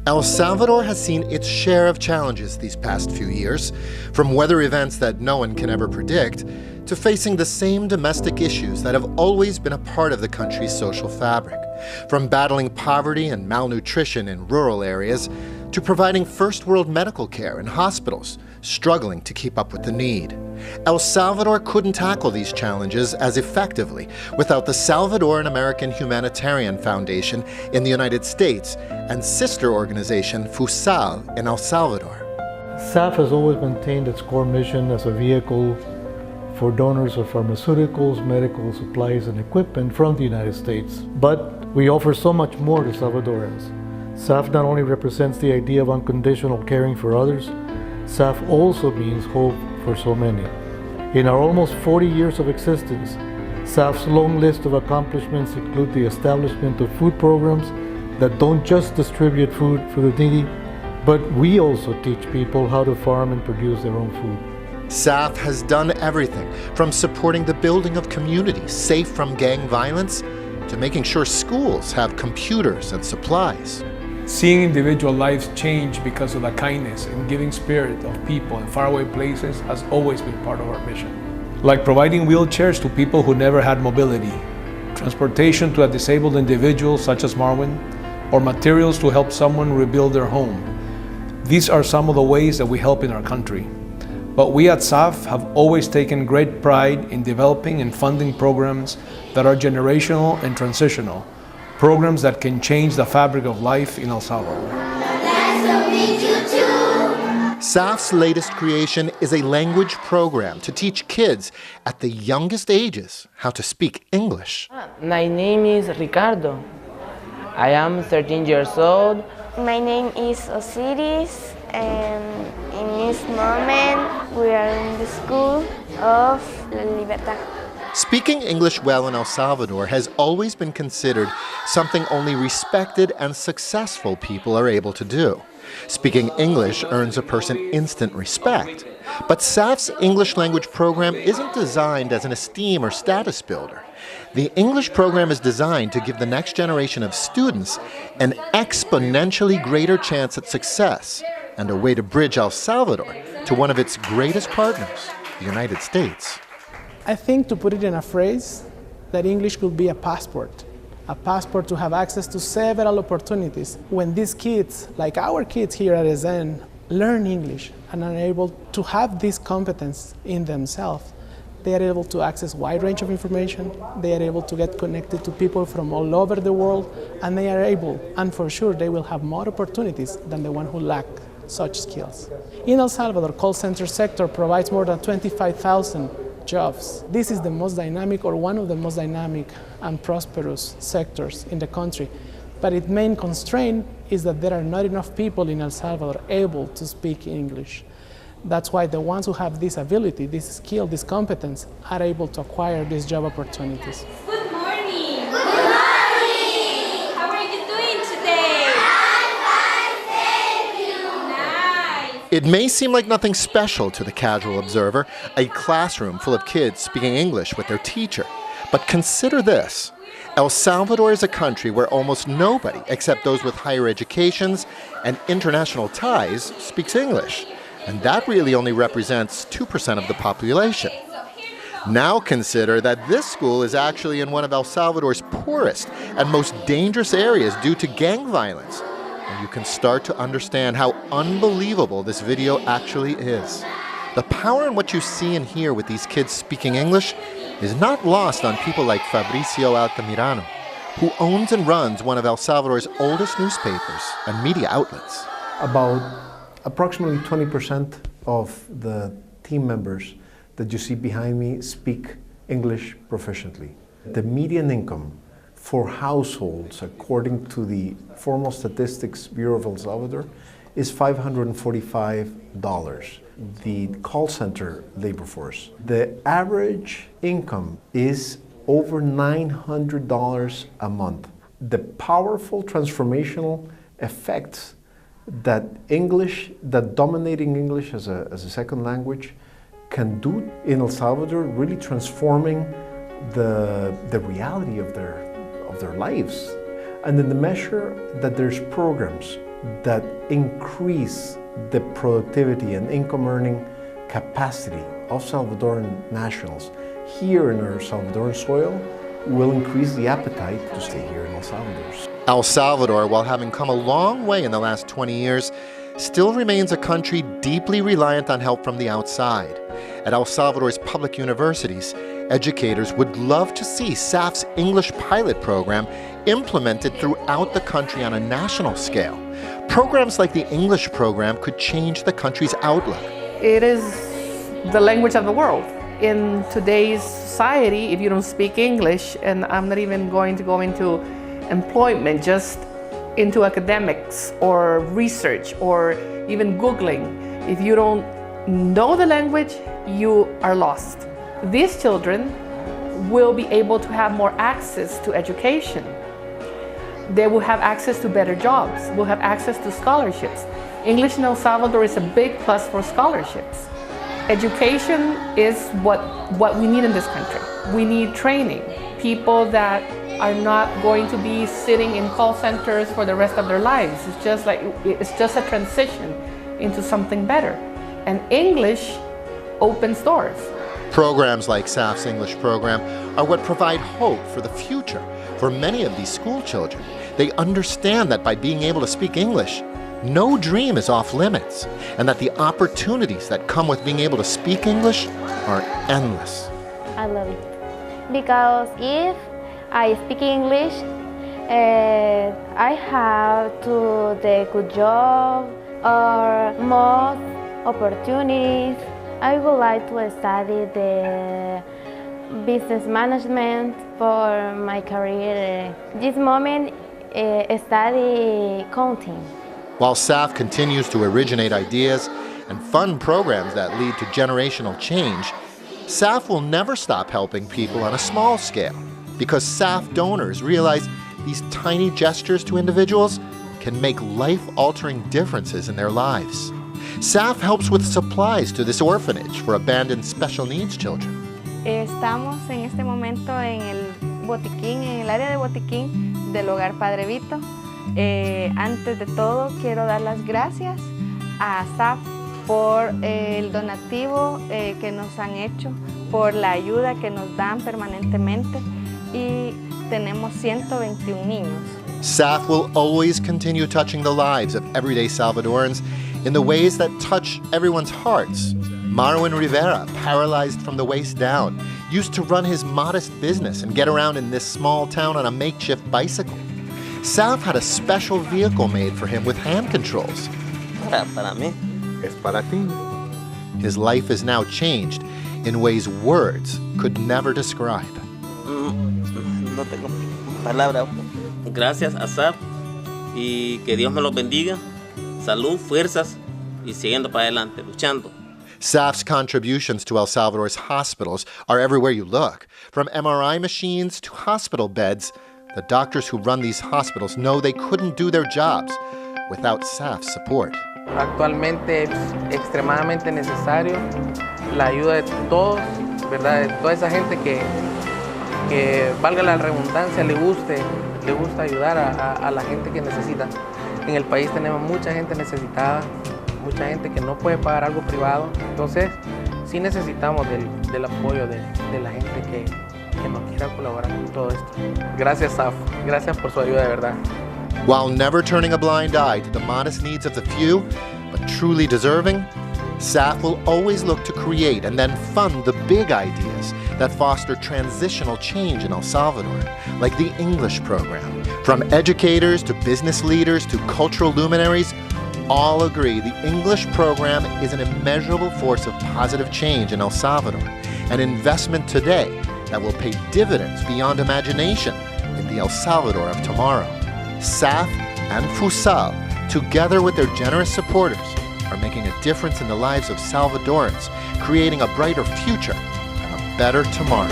El Salvador has seen its share of challenges these past few years, from weather events that no one can ever predict, to facing the same domestic issues that have always been a part of the country's social fabric, from battling poverty and malnutrition in rural areas, to providing first-world medical care in hospitals, struggling to keep up with the need. El Salvador couldn't tackle these challenges as effectively without the Salvadoran American Humanitarian Foundation in the United States and sister organization FUSAL in El Salvador. SAHF has always maintained its core mission as a vehicle for donors of pharmaceuticals, medical supplies, and equipment from the United States. But we offer so much more to Salvadorans. SAHF not only represents the idea of unconditional caring for others, SAHF also means hope for so many. In our almost 40 years of existence, SAHF's long list of accomplishments include the establishment of food programs that don't just distribute food for the needy, but we also teach people how to farm and produce their own food. SAHF has done everything from supporting the building of communities safe from gang violence to making sure schools have computers and supplies. Seeing individual lives change because of the kindness and giving spirit of people in faraway places has always been part of our mission. Like providing wheelchairs to people who never had mobility, transportation to a disabled individual such as Marwin, or materials to help someone rebuild their home. These are some of the ways that we help in our country. But we at SAHF have always taken great pride in developing and funding programs that are generational and transitional, programs that can change the fabric of life in El Salvador. Nice to meet you too. SAHF's latest creation is a language program to teach kids at the youngest ages how to speak English. My name is Ricardo. I am 13 years old. My name is Osiris, and in this moment we are in the school of La Libertad. Speaking English well in El Salvador has always been considered something only respected and successful people are able to do. Speaking English earns a person instant respect. But SAHF's English language program isn't designed as an esteem or status builder. The English program is designed to give the next generation of students an exponentially greater chance at success and a way to bridge El Salvador to one of its greatest partners, the United States. I think, to put it in a phrase, that English could be a passport to have access to several opportunities. When these kids, like our kids here at SN, learn English and are able to have this competence in themselves, they are able to access a wide range of information, they are able to get connected to people from all over the world, and they are able, and for sure, they will have more opportunities than the one who lack such skills. In El Salvador, call center sector provides more than 25,000 jobs. This is the most dynamic, or one of the most dynamic and prosperous sectors in the country. But its main constraint is that there are not enough people in El Salvador able to speak English. That's why the ones who have this ability, this skill, this competence, are able to acquire these job opportunities. Good morning. Good morning. How are you doing today? I'm fine, thank you. Nice. It may seem like nothing special to the casual observer, a classroom full of kids speaking English with their teacher. But consider this. El Salvador is a country where almost nobody, except those with higher educations and international ties, speaks English. And that really only represents 2% of the population. Now consider that this school is actually in one of El Salvador's poorest and most dangerous areas due to gang violence. And you can start to understand how unbelievable this video actually is. The power in what you see and hear with these kids speaking English is not lost on people like Fabricio Altamirano, who owns and runs one of El Salvador's oldest newspapers and media outlets. About approximately 20% of the team members that you see behind me speak English proficiently. The median income for households, according to the Formal Statistics Bureau of El Salvador, is $545. The call center labor force, the average income is over $900 a month. The powerful transformational effects that dominating English as a second language can do in El Salvador, really transforming the reality of their lives. And in the measure that there's programs that increase the productivity and income earning capacity of Salvadoran nationals here in our Salvadoran soil will increase the appetite to stay here in El Salvador. El Salvador, while having come a long way in the last 20 years, still remains a country deeply reliant on help from the outside. At El Salvador's public universities, educators would love to see SAHF's English pilot program implemented throughout the country on a national scale. Programs like the English program could change the country's outlook. It is the language of the world. In today's society, if you don't speak English, and I'm not even going to go into employment, just into academics or research or even Googling, if you don't know the language, you are lost. These children will be able to have more access to education. They will have access to better jobs, will have access to scholarships. English in El Salvador is a big plus for scholarships. Education is what we need in this country. We need training, people that are not going to be sitting in call centers for the rest of their lives. It's just a transition into something better. And English opens doors. Programs like SAHF's English program are what provide hope for the future for many of these school children. They understand that by being able to speak English, no dream is off limits, and that the opportunities that come with being able to speak English are endless. I love it. Because if I speak English, I have to do a good job or more opportunities. I would like to study the business management for my career. This moment, study counting. While SAHF continues to originate ideas and fund programs that lead to generational change, SAHF will never stop helping people on a small scale, because SAHF donors realize these tiny gestures to individuals can make life-altering differences in their lives. SAHF helps with supplies to this orphanage for abandoned special needs children. Estamos en este momento en el botiquín, en el área de botiquín del Hogar Padre Vito. Antes de todo, quiero dar las gracias a SAHF por el donativo que nos han hecho, por la ayuda que nos dan permanentemente, y tenemos 121 niños. SAHF will always continue touching the lives of everyday Salvadorans in the ways that touch everyone's hearts. Marwin Rivera, paralyzed from the waist down, used to run his modest business and get around in this small town on a makeshift bicycle. SAHF had a special vehicle made for him with hand controls. Para mí, es para ti. His life is now changed in ways words could never describe. No tengo palabras. Gracias a SAHF y que Dios me los bendiga. Salud, fuerzas y siguiendo para adelante, luchando. SAHF's contributions to El Salvador's hospitals are everywhere you look. From MRI machines to hospital beds, the doctors who run these hospitals know they couldn't do their jobs without SAHF's support. Actualmente es extremadamente necesario la ayuda de todos, ¿verdad? De toda esa gente que valga la redundancia, le gusta ayudar a la gente que necesita. En el país tenemos mucha gente necesitada, mucha gente que no puede pagar algo privado, entonces sí necesitamos del apoyo de la gente que nos quiera colaborar con todo esto. Gracias, SAHF, gracias por su ayuda de verdad. While never turning a blind eye to the modest needs of the few, but truly deserving, SAHF will always look to create and then fund the big ideas that foster transitional change in El Salvador, like the English program. From educators to business leaders to cultural luminaries, all agree the English program is an immeasurable force of positive change in El Salvador, an investment today that will pay dividends beyond imagination in the El Salvador of tomorrow. SAHF and FUSAL, together with their generous supporters, are making a difference in the lives of Salvadorans, creating a brighter future and a better tomorrow.